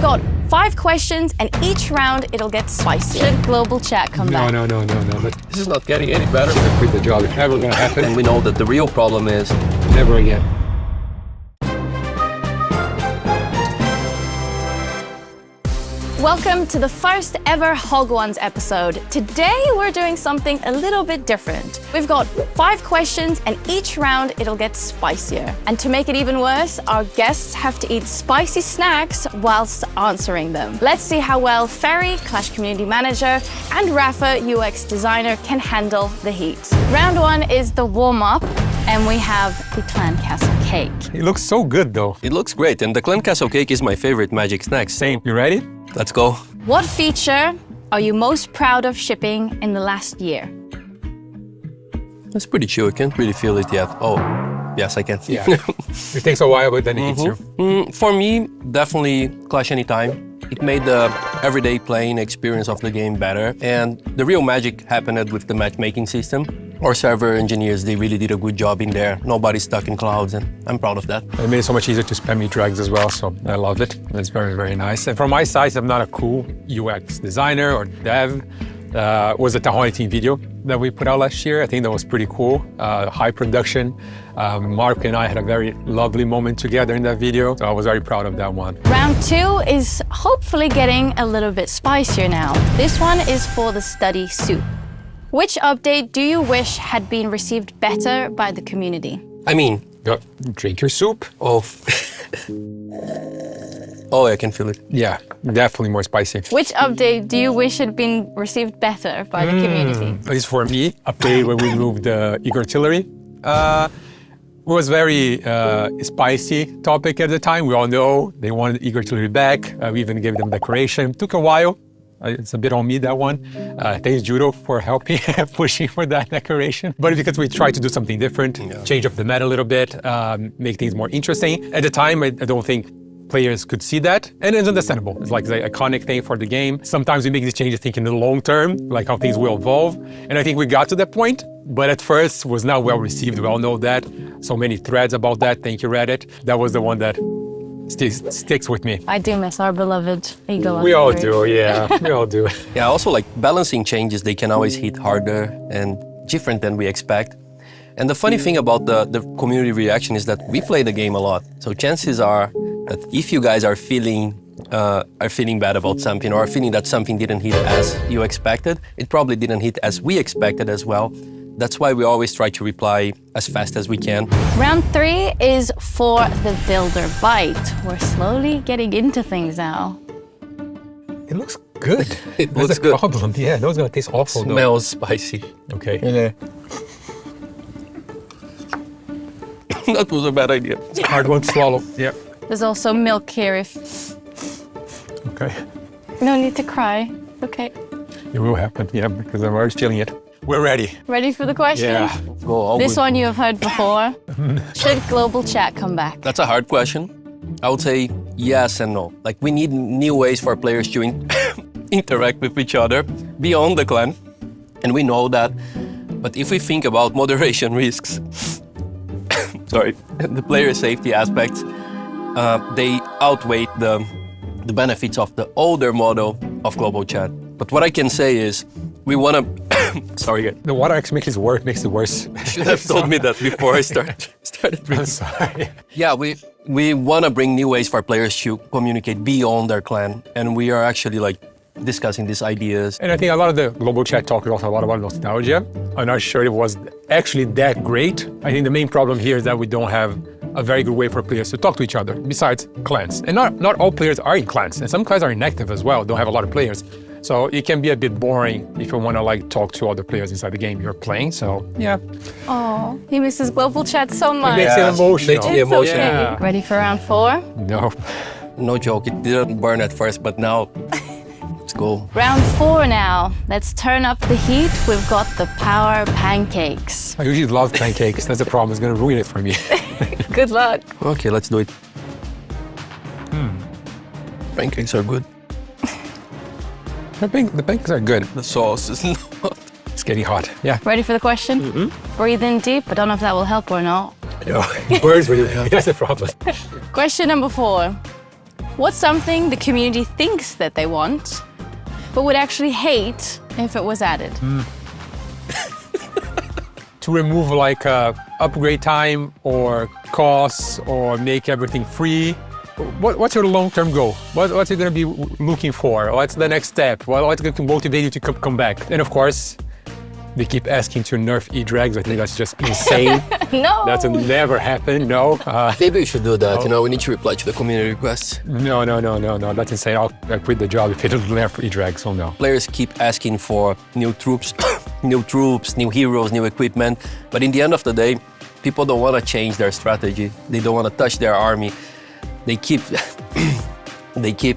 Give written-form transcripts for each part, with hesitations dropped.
We've got 5 questions, and each round it'll get spicier. Should global chat come back? No. This is not getting any better. Quit the job. It's never gonna happen. And we know that the real problem is Never again. Welcome to the first ever Hog Ones episode. Today we're doing something a little bit different. We've got 5 questions, and each round it'll get spicier. And to make it even worse, our guests have to eat spicy snacks whilst answering them. Let's see how well Ferry, Clash Community Manager, and Rafa, UX Designer, can handle the heat. Round 1 is the warm-up, and we have the Clan Castle cake. It looks so good though. it looks great, and the Clan Castle cake is my favorite magic snack. Same. You ready? Let's go. What feature are you most proud of shipping in the last year? It's pretty chill. I can't really feel it yet. Oh, yes, I can. Yeah. It takes a while, but then it hits you. For me, definitely Clash Anytime. It made the everyday playing experience of the game better, and the real magic happened with the matchmaking system. Our server engineers, they really did a good job in there. Nobody's stuck in clouds, and I'm proud of that. It made it so much easier to spam me drags as well, so I love it. It's very, very nice. And from my side, I'm not a cool UX designer or dev. It was a Tahoi team video that we put out last year. I think that was pretty cool. High production. Mark and I had a very lovely moment together in that video, so I was very proud of that one. Round 2 is hopefully getting a little bit spicier now. This one is for the study soup. Which update do you wish had been received better by the community? I mean, Drink your soup. oh, oh, I can feel it. Yeah, definitely more spicy. Which update do you wish had been received better by the community? At least for me, update when we moved the Eagle Artillery. It was very spicy topic at the time. We all know they wanted Eagle Artillery back. We even gave them decoration. Took a while. It's a bit on me, that one. Thanks, Judo, for helping pushing for that decoration. But because we tried to do something different, change up the meta a little bit, make things more interesting. At the time, I don't think players could see that, and it's understandable. It's like the iconic thing for the game. Sometimes we make these changes thinking in the long term, like how things will evolve. And I think we got to that point, but at first was not well received. We all know that. So many threads about that. Thank you, Reddit. That was the one that sticks with me. I do miss our beloved Eagle. We all do, yeah. We all do. Yeah, also like balancing changes, they can always hit harder and different than we expect. And the funny thing about the community reaction is that we play the game a lot. So chances are that if you guys are feeling bad about something, or are feeling that something didn't hit as you expected, it probably didn't hit as we expected as well. That's why we always try to reply as fast as we can. Round 3 is for the Builder Bite. We're slowly getting into things now. It looks good. It That's looks the good. problem. Yeah, no, it's gonna taste awful though. Smells spicy. Okay. That was a bad idea. Hard one to swallow. Yeah. There's also milk here if... Okay. No need to cry. Okay. It will happen, yeah, because I'm already feeling it. We're ready. Ready for the question? Yeah. Go, all This good. one you have heard before. Should global chat come back? That's a hard question. I would say yes and no. Like, we need new ways for players to interact with each other beyond the clan, and we know that. But if we think about moderation risks, sorry, the player safety aspects, they outweigh the benefits of the older model of global chat. But what I can say is, we want to... Sorry, guys. The water actually makes it worse. You should have told me that before I started I'm drinking. sorry. Yeah, we want to bring new ways for players to communicate beyond their clan, and we are actually like discussing these ideas. And I think a lot of the global chat talk is also a lot about nostalgia. I'm not sure it was actually that great. I think the main problem here is that we don't have a very good way for players to talk to each other besides clans. And not all players are in clans, and some clans are inactive as well, don't have a lot of players. So it can be a bit boring if you want to like talk to other players inside the game you're playing. So yeah, Oh, he misses global chat so much. makes it emotional. Makes me It's emotional. okay. Yeah. Ready for round 4? No. No joke, it didn't burn at first, but now, let's go. Round 4 now. Let's turn up the heat. We've got the power pancakes. I usually love pancakes. That's the problem. It's gonna ruin it for me. Good luck. Okay, let's do it. Pancakes are good. The pancakes are good. The sauce is not. It's getting hot. Yeah. Ready for the question? Breathe in deep. I don't know if that will help or not. Words with you. That's the problem. Question number 4. What's something the community thinks that they want, but would actually hate if it was added? To remove like upgrade time or costs or make everything free. What's your long-term goal? What's it going to be looking for? What's the next step? What's going to motivate you to come back? And of course, they keep asking to nerf E-Drags. I think that's just insane. No. That's never happened, no. Maybe we should do that, we need to reply to the community requests. No, that's insane. I'll quit the job if it doesn't nerf E-Drags, so no. Players keep asking for new troops, new heroes, new equipment. But in the end of the day, people don't want to change their strategy. They don't want to touch their army. They keep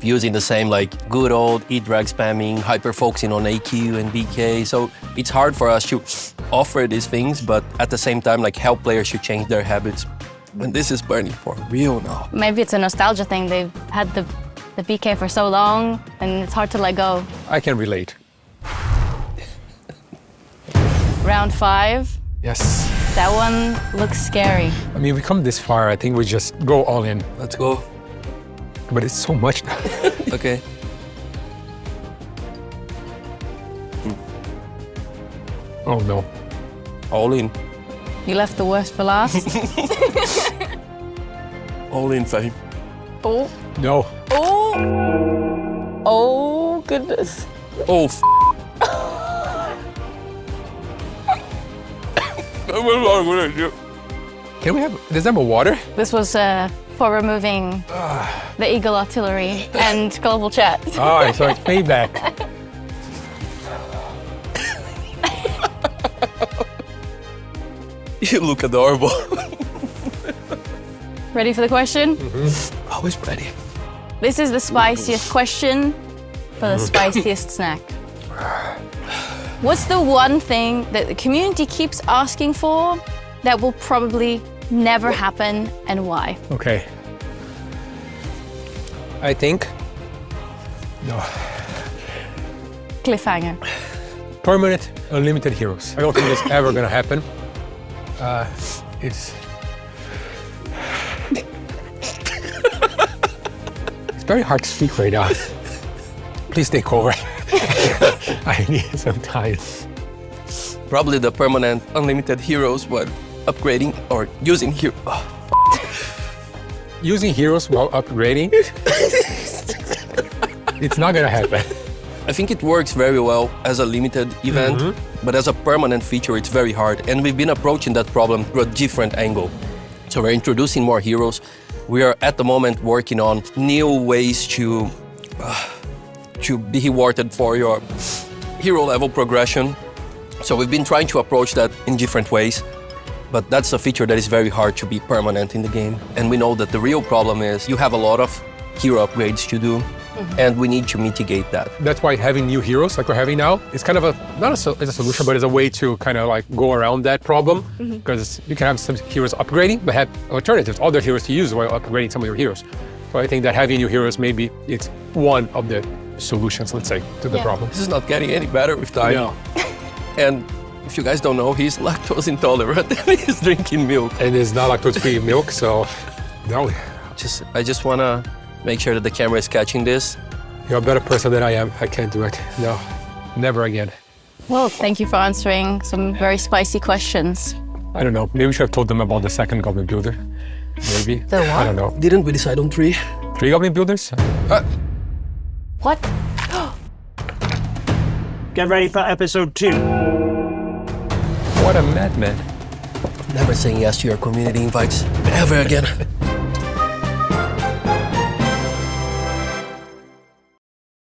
using the same good old E-Drag spamming, hyper-focusing on AQ and BK. So it's hard for us to offer these things, but at the same time, help players to change their habits. And this is burning for real now. Maybe it's a nostalgia thing. They've had the BK for so long, and it's hard to let go. I can relate. Round 5. Yes. That one looks scary. I mean, we come this far, I think we just go all in. Let's go. But it's so much now. Okay. Oh no. All in. You left the worst for last. All in, fam. Oh. No. Oh. Oh, goodness. Oh, Can we have, does that have water? This was for removing the Eagle Artillery and global chat. All right, so it's payback. you look adorable. Ready for the question? Always ready. This is the spiciest question for the spiciest snack. What's the one thing that the community keeps asking for that will probably never happen, and why? Okay. I think. No. Cliffhanger. Permanent unlimited heroes. I don't think it's ever gonna happen. It's very hard to speak right now. Please take over. I need some time. Probably the permanent unlimited heroes, but upgrading or using hero. Using heroes while upgrading, it's not gonna happen. I think it works very well as a limited event, but as a permanent feature, it's very hard. And we've been approaching that problem through a different angle. So we're introducing more heroes. We are at the moment working on new ways to be rewarded for your hero level progression. So we've been trying to approach that in different ways, but that's a feature that is very hard to be permanent in the game. And we know that the real problem is you have a lot of hero upgrades to do, and we need to mitigate that. That's why having new heroes like we're having now is kind of it's a solution, but it's a way to kind of go around that problem, because you can have some heroes upgrading, but have alternatives, other heroes to use while upgrading some of your heroes. So I think that having new heroes, maybe it's one of the solutions, let's say, to the problem. This is not getting any better with time. No. And if you guys don't know, he's lactose intolerant and he's drinking milk. And it's not lactose-free milk, so no. I just want to make sure that the camera is catching this. You're a better person than I am. I can't do it. No, never again. Well, thank you for answering some very spicy questions. I don't know. Maybe we should have told them about the second Goblin Builder. Maybe. The what? I don't know. Didn't we decide on 3? 3 Goblin Builders? What? Get ready for episode 2. What a madman. Never saying yes to your community invites ever again.